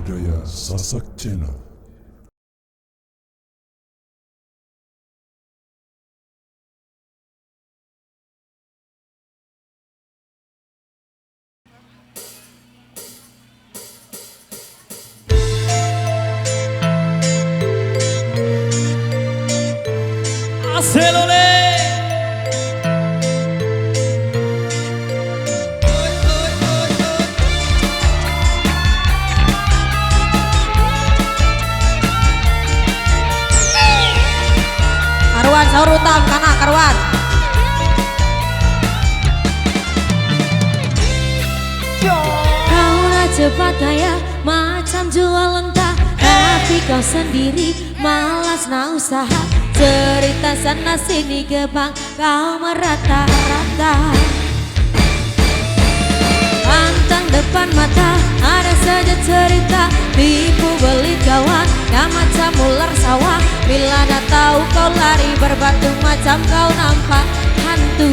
Budaya Sasak Channel. Aselole. Karuan sahur utam kana karuan. Kau nak cepat kaya macam jual lentah, tapi kau sendiri malas nak usaha. Cerita sana sini gebang kau merata-rata. Pantang depan mata ada saja cerita, tipu beli kawan yang macam ular sawah. Bila dah tahu kau lari berbatu macam kau nampak hantu.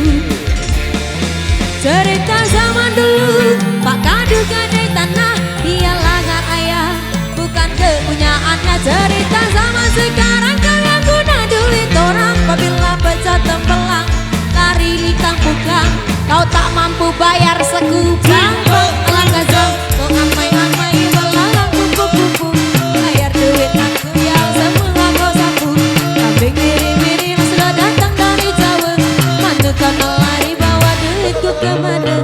Cerita zaman dulu Pak Kadu gadai tanah, dia lagar ayah bukan kepunyaannya. Cerita zaman sekarang kalian guna duit orang, apabila pecah tempelang lari ikang bukang. Kau tak mampu bayar sekupang, alang gajah kau amai-amai belalang kupu-kupu. Bayar duit aku yang semua kau sapu. Kambing miri-miri mas sudah datang dari Jawa. Mana kau nak lari bawa duitku kemana?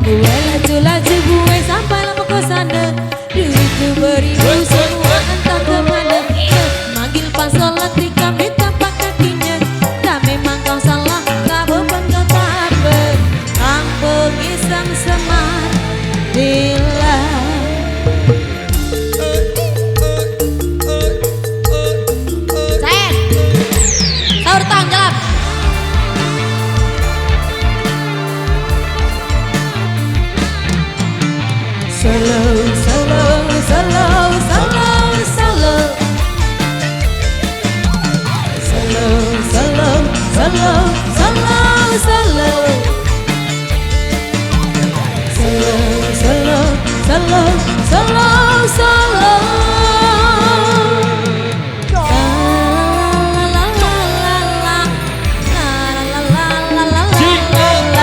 Gue laju-laju gue sampai lama kau sana. Duitku beribu semua entah kemana. Manggil pasal letri kami tapak kakinya. Dan memang kau salah, kau bukan kau tak ber. Kampung Isang Semar bila Sain sahur tang jalan. Slow, slow, slow, slow, slow. Slow, slow, slow, slow, slow. Slow, slow, slow.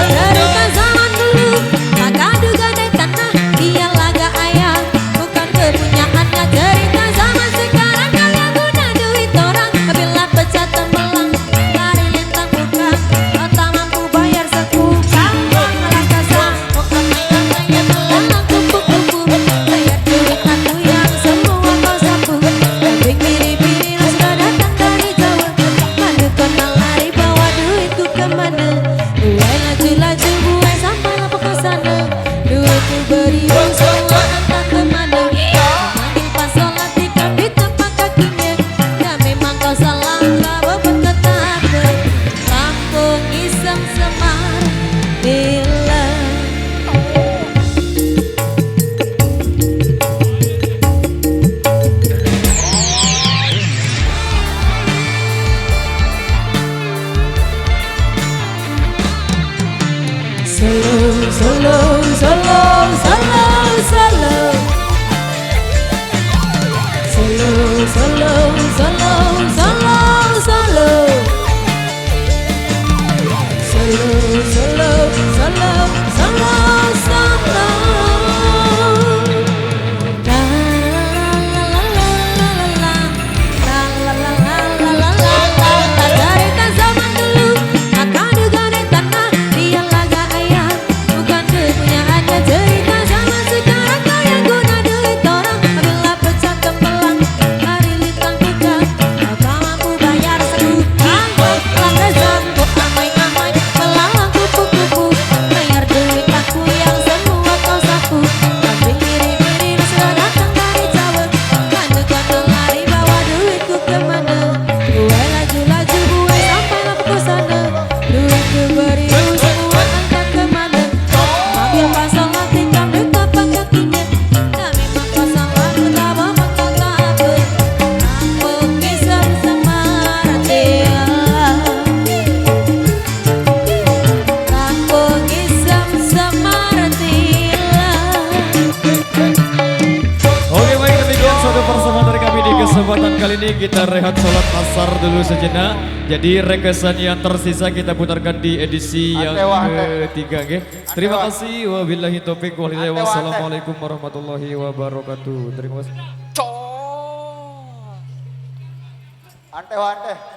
Cerita zaman dulu Pak Kadu gadai tanah, dia laga ayah bukan kepunyaannya. Cerita zaman sekarang kalian guna duit orang, apabila pecah tembelang lari lintang bukan. Kau tak mampu bayar sekupang, malah kasar kau amai-amai ya belalang kupu-kupu. Bayar duit aku yang semua kau sapu. Kambing miri-miri lo sudah datang dari Jawa. Mana kau nak lari bawa duitku kemana? Gue laju-laju gue sampai lama kau sana. Duitku beribu semua entah kemana. Manggil pasal latih kami tempat kakinya. Dan memang kau salah, kau bukan ketapa. Kampung Isang Semar bila slow, slow, slow, slow, kesempatan kali ini kita rehat sholat asar dulu sejenak. Jadi rekesan yang tersisa kita putarkan di edisi yang ketiga. Terima kasih. Wabillahi taufiq wal hidayah. Wassalamualaikum warahmatullahi wabarakatuh. Terima kasih. Ante.